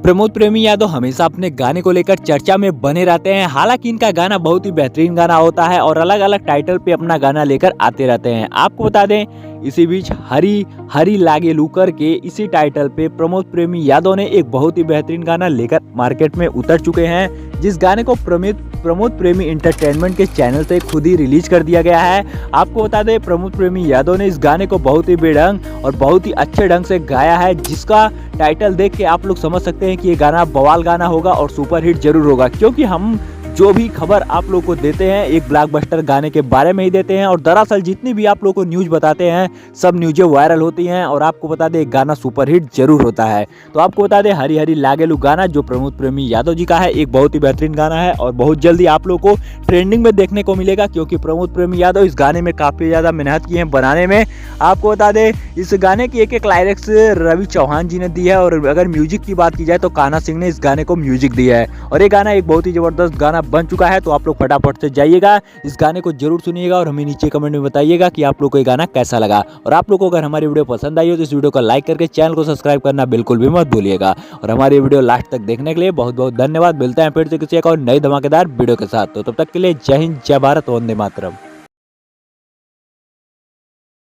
प्रमोद प्रेमी यादव हमेशा अपने गाने को लेकर चर्चा में बने रहते हैं। हालांकि इनका गाना बहुत ही बेहतरीन गाना होता है और अलग अलग टाइटल पे अपना गाना लेकर आते रहते हैं। आपको बता दें, इसी बीच हरी हरी लागे लू करके इसी टाइटल पे प्रमोद प्रेमी यादव ने एक बहुत ही बेहतरीन गाना लेकर मार्केट में उतर चुके हैं, जिस गाने को प्रमोद प्रेमी एंटरटेनमेंट के चैनल से खुद ही रिलीज कर दिया गया है। आपको बता दें, प्रमोद प्रेमी यादव ने इस गाने को बहुत ही बेढंग और बहुत ही अच्छे ढंग से गाया है, जिसका टाइटल देख के आप लोग समझ सकते हैं कि ये गाना बवाल गाना होगा और सुपर हिट जरूर होगा। क्योंकि हम जो भी खबर आप लोग को देते हैं एक ब्लॉकबस्टर गाने के बारे में ही देते हैं, और दरअसल जितनी भी आप लोग को न्यूज़ बताते हैं सब न्यूज़ें वायरल होती हैं और आपको बता दें एक गाना सुपर हिट जरूर होता है। तो आपको बता दें, हरी हरी लागेलू गाना जो प्रमोद प्रेमी यादव जी का है, एक बहुत ही बेहतरीन गाना है और बहुत जल्दी आप लोग को ट्रेंडिंग में देखने को मिलेगा। क्योंकि प्रमोद प्रेमी यादव इस गाने में काफ़ी ज़्यादा मेहनत की है बनाने में। आपको बता दें, इस गाने की एक लाइरिक्स रवि चौहान जी ने दी है, और अगर म्यूजिक की बात की जाए तो कान्हा सिंह ने इस गाने को म्यूजिक दिया है, और ये गाना एक बहुत ही जबरदस्त गाना बन चुका है। तो आप लोग फटाफट से जाइएगा, इस गाने को जरूर सुनिएगा और हमें नीचे कमेंट में बताइएगा कि आप लोग को ये गाना कैसा लगा। और आप लोग को अगर हमारी वीडियो पसंद आई हो तो इस वीडियो को लाइक करके चैनल को सब्सक्राइब करना बिल्कुल भी मत भूलिएगा। और हमारी वीडियो लास्ट तक देखने के लिए बहुत बहुत धन्यवाद। मिलते हैं फिर से किसी एक और नई धमाकेदार वीडियो के साथ। तो तब तक के लिए जय हिंद, जय भारत, वंदे मातरम।